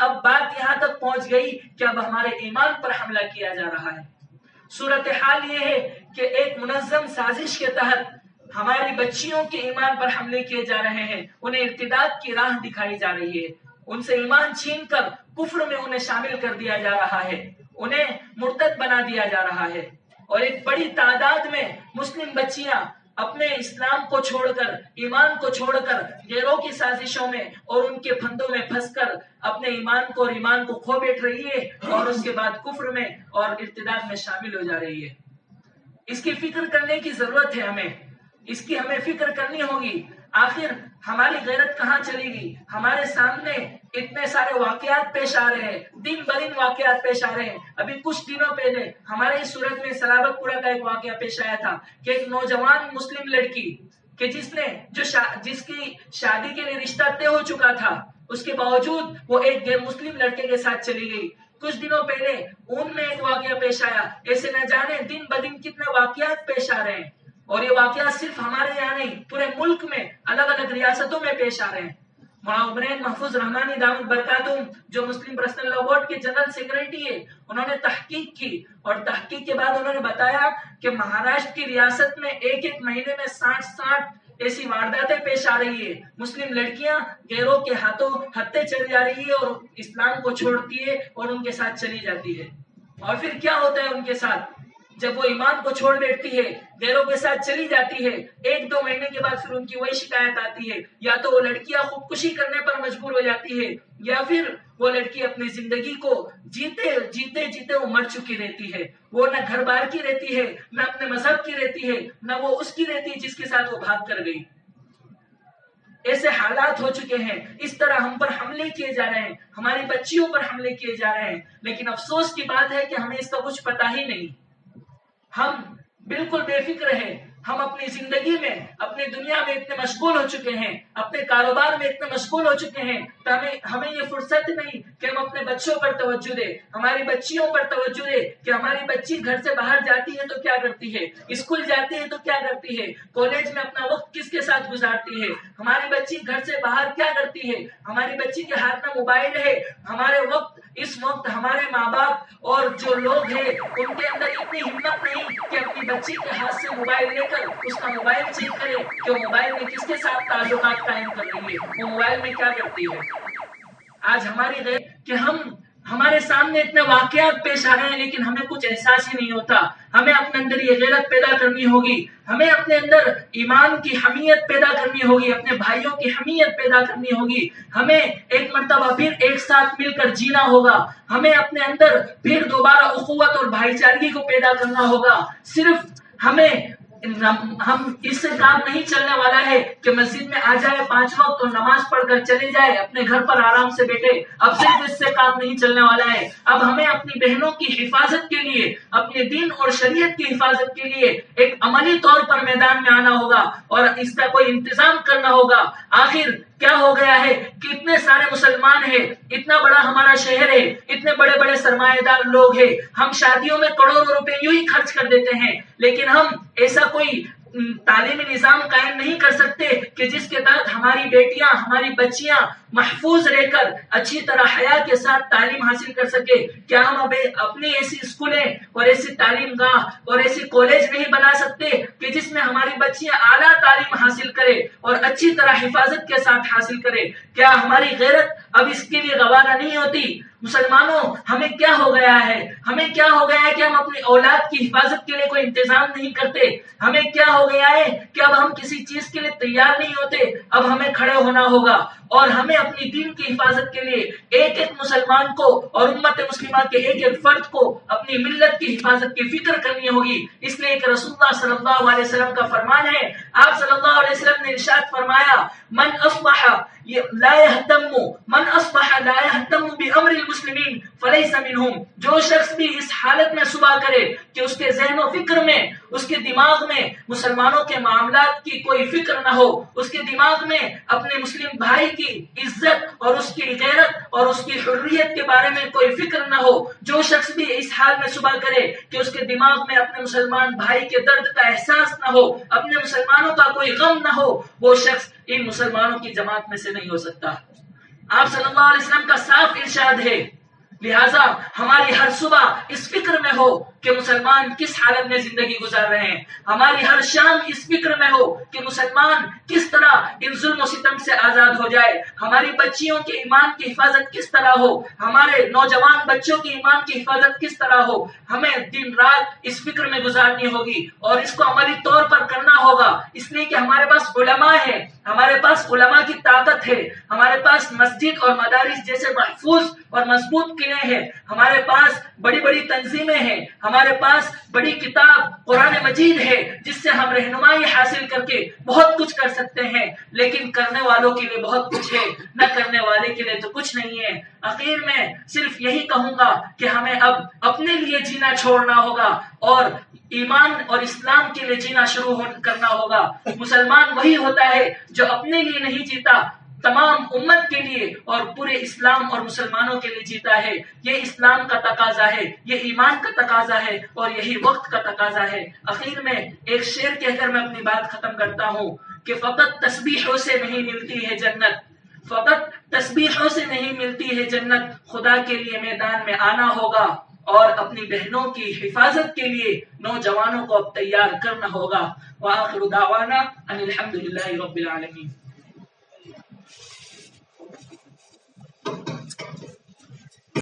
اب بات یہاں تک پہنچ گئی کہ اب ہمارے ایمان پر حملہ کیا جا رہا ہے۔ صورتحال یہ ہے کہ ایک منظم سازش کے تحت ہماری بچیوں کے ایمان پر حملے کیے جا رہے ہیں، انہیں ارتداد کی راہ دکھائی جا رہی ہے، ان سے ایمان چھین کر کفر میں انہیں شامل کر دیا جا رہا ہے، انہیں مرتد بنا دیا جا رہا ہے، اور ایک بڑی تعداد میں مسلم بچیاں اپنے اسلام کو چھوڑ کر، ایمان کو چھوڑ کر غیروں کی سازشوں میں اور ان کے پھندوں میں پھنس کر اپنے ایمان کو اور ایمان کو کھو بیٹھ رہی ہے، اور اس کے بعد کفر میں اور ارتداد میں شامل ہو جا رہی ہے۔ اس کی فکر کرنے کی ضرورت ہے، ہمیں فکر کرنی ہوگی۔ آخر ہماری غیرت کہاں چلے گی؟ ہمارے سامنے اتنے سارے واقعات پیش آ رہے ہیں، دن بدن واقعات پیش آ رہے ہیں۔ ابھی کچھ دنوں پہلے ہمارے اس صورت میں سلابت پورہ کا ایک واقعہ پیش آیا تھا کہ ایک نوجوان مسلم لڑکی کہ جس کی شادی کے لیے رشتہ طے ہو چکا تھا، اس کے باوجود وہ ایک غیر مسلم لڑکے کے ساتھ چلی گئی۔ کچھ دنوں پہلے ان میں ایک واقعہ پیش آیا۔ ایسے نہ جانے دن بدن کتنے واقعات پیش آ رہے ہیں، اور یہ واقعات صرف ہمارے یہاں نہیں، پورے ملک میں الگ الگ ریاستوں میں پیش آ رہے ہیں۔ مولانا محفوظ رحمانی دامت برکاتہم جو مسلم پرسنل لا بورڈ کے جنرل سیکرٹری ہے، انہوں نے تحقیق کی، اور تحقیق کے بعد انہوں نے بتایا کہ مہاراشٹر کی ریاست میں ایک مہینے میں 60 ایسی وارداتیں پیش آ رہی ہے۔ مسلم لڑکیاں غیروں کے ہاتھوں ہتھے چل جا رہی ہے اور اسلام کو چھوڑتی ہے اور ان کے ساتھ چلی جاتی ہے۔ اور پھر کیا ہوتا ہے ان کے ساتھ؟ جب وہ ایمان کو چھوڑ بیٹھتی ہے، غیروں کے ساتھ چلی جاتی ہے، 1-2 مہینے کے بعد پھر ان کی وہی شکایت آتی ہے، یا تو وہ لڑکیاں خودکشی کرنے پر مجبور ہو جاتی ہے، یا پھر وہ لڑکی اپنی زندگی کو جیتے وہ مر چکی رہتی ہے۔ وہ نہ گھر بار کی رہتی ہے، نہ اپنے مذہب کی رہتی ہے، نہ وہ اس کی رہتی ہے جس کے ساتھ وہ بھاگ کر گئی۔ ایسے حالات ہو چکے ہیں، اس طرح ہم پر حملے کیے جا رہے ہیں، ہماری بچیوں پر حملے کیے جا رہے ہیں، لیکن افسوس کی بات ہے کہ ہمیں اس کا کچھ پتہ ہی نہیں۔ ہم بالکل بے فکر ہیں، ہم اپنی زندگی میں، اپنی دنیا میں اتنے مشغول ہو چکے ہیں، اپنے کاروبار میں اتنے مشغول ہو چکے ہیں کہ ہمیں یہ فرصت نہیں کہ ہم اپنے بچوں پر توجہ دیں، ہماری بچیوں پر توجہ دیں کہ ہماری بچی گھر سے باہر جاتی ہے تو کیا کرتی ہے، اسکول جاتی ہے تو کیا کرتی ہے، کالج میں اپنا وقت کس کے ساتھ گزارتی ہے، ہماری بچی گھر سے باہر کیا کرتی ہے، ہماری بچی کے ہاتھ میں موبائل ہے۔ اس وقت ہمارے ماں باپ اور جو لوگ ہیں ان کے اندر اتنی ہمت نہیں کہ اپنی بچی کے ہاتھ سے موبائل لے کر اس کا موبائل چیک کرے کہ وہ موبائل میں کس کے ساتھ تعلقات قائم کر رہی ہے، وہ موبائل میں کیا کرتی ہے۔ آج ہمارے سامنے اتنے واقعات پیش آ رہے ہیں، لیکن ہمیں کچھ احساس ہی نہیں ہوتا۔ ہمیں اپنے اندر یہ غیرت پیدا کرنی ہوگی، ہمیں اپنے اندر ایمان کی حمیت پیدا کرنی ہوگی، اپنے بھائیوں کی حمیت پیدا کرنی ہوگی، ہمیں ایک مرتبہ پھر ایک ساتھ مل کر جینا ہوگا، ہمیں اپنے اندر پھر دوبارہ اخوت اور بھائی چارگی کو پیدا کرنا ہوگا۔ صرف ہم اس سے کام نہیں چلنے والا ہے کہ مسجد میں آ جائے 5 وقت اور نماز پڑھ کر چلے جائے، اپنے گھر پر آرام سے بیٹھے۔ اب صرف اس سے کام نہیں چلنے والا ہے، اب ہمیں اپنی بہنوں کی حفاظت کے لیے، اپنے دین اور شریعت کی حفاظت کے لیے ایک عملی طور پر میدان میں آنا ہوگا اور اس کا کوئی انتظام کرنا ہوگا۔ آخر کیا ہو گیا ہے کہ اتنے سارے مسلمان ہیں، اتنا بڑا ہمارا شہر ہے، اتنے بڑے بڑے سرمایہ دار لوگ ہیں، ہم شادیوں میں کروڑوں روپے یوں ہی خرچ کر دیتے ہیں، لیکن ہم ایسا کوئی تعلیمی نظام قائم نہیں کر سکتے کہ جس کے تحت ہماری بیٹیاں، ہماری بچیاں محفوظ رہ کر اچھی طرح حیا کے ساتھ تعلیم حاصل کر سکے۔ کیا ہم اب اپنی ایسی اسکولیں اور ایسی تعلیم گاہ اور ایسی کالج نہیں بنا سکتے کہ جس میں ہماری بچیاں اعلیٰ تعلیم حاصل کرے اور اچھی طرح حفاظت کے ساتھ حاصل کرے؟ کیا ہماری غیرت اب اس کے لیے گوارا نہیں ہوتی؟ مسلمانوں، ہمیں کیا ہو گیا ہے؟ ہمیں کیا ہو گیا ہے کہ ہم اپنی اولاد کی حفاظت کے لیے کوئی انتظام نہیں کرتے؟ ہمیں کیا ہو گیا ہے کہ اب ہم کسی چیز کے لیے تیار نہیں ہوتے؟ اب ہمیں کھڑے ہونا ہوگا اور ہمیں اپنی دین کی حفاظت کے لیے ایک ایک مسلمان کو اور امت مسلمہ کے ایک ایک فرد کو اپنی ملت کی حفاظت کی فکر کرنی ہوگی۔ اس لیے کہ رسول اللہ صلی اللہ علیہ وسلم کا فرمان ہے، آپ صلی اللہ علیہ وسلم نے ارشاد فرمایا، من اصبح لا يهتم بامر المسلمین فلیس منہم، جو شخص بھی اس حالت میں صبح کرے کہ اس کے ذہن و فکر میں، اس کے دماغ میں مسلمانوں کے معاملات کی کوئی فکر نہ ہو، اس کے دماغ میں اپنے مسلم بھائی کی عزت اور اس کی غیرت اور اس کی حریت کے بارے میں کوئی فکر نہ ہو، جو شخص بھی اس حال میں صبح کرے کہ اس کے دماغ میں اپنے مسلمان بھائی کے درد کا احساس نہ ہو، اپنے مسلمانوں کا کوئی غم نہ ہو، وہ شخص ان مسلمانوں کی جماعت میں سے نہیں ہو سکتا۔ آپ صلی اللہ علیہ وسلم کا صاف ارشاد ہے، لہٰذا ہماری ہر صبح اس فکر میں ہو کہ مسلمان کس حالت میں زندگی گزار رہے ہیں، ہماری ہر شام اس فکر میں ہو کہ مسلمان کس طرح ان ظلم و ستم سے آزاد ہو جائے، ہماری بچیوں کے ایمان کی حفاظت کس طرح ہو، ہمارے نوجوان بچوں کی ایمان کی حفاظت کس طرح ہو، ہمیں دن رات اس فکر میں گزارنی ہوگی اور اس کو عملی طور پر کرنا ہوگا، اس لیے کہ ہمارے پاس علماء ہیں، ہمارے پاس علماء کی طاقت ہے، ہمارے پاس مسجد اور مدارس جیسے محفوظ اور مضبوط قلعے ہیں، ہمارے پاس بڑی بڑی تنظیمیں ہیں، ہمارے پاس بڑی کتاب قرآن مجید ہے جس سے ہم رہنمائی حاصل کر کے بہت کچھ کر سکتے ہیں، لیکن کرنے والوں کے لیے بہت کچھ ہے، نہ کرنے والے کے لیے تو کچھ نہیں ہے۔ آخر میں صرف یہی کہوں گا کہ ہمیں اب اپنے لیے جینا چھوڑنا ہوگا اور ایمان اور اسلام کے لیے جینا شروع کرنا ہوگا۔ مسلمان وہی ہوتا ہے جو اپنے لیے نہیں جیتا، تمام امت کے لیے اور پورے اسلام اور مسلمانوں کے لیے جیتا ہے۔ یہ اسلام کا تقاضا ہے، یہ ایمان کا تقاضا ہے اور یہی وقت کا تقاضا ہے۔ آخر میں ایک شعر کہہ کر میں اپنی بات ختم کرتا ہوں کہ فقط تسبیحوں سے نہیں ملتی ہے جنت، فقط تسبیحوں سے نہیں ملتی ہے جنت، خدا کے لیے میدان میں آنا ہوگا اور اپنی بہنوں کی حفاظت کے لیے نوجوانوں کو اب تیار کرنا ہوگا۔ وآخر دعوانا ان الحمد للہ رب العالمین۔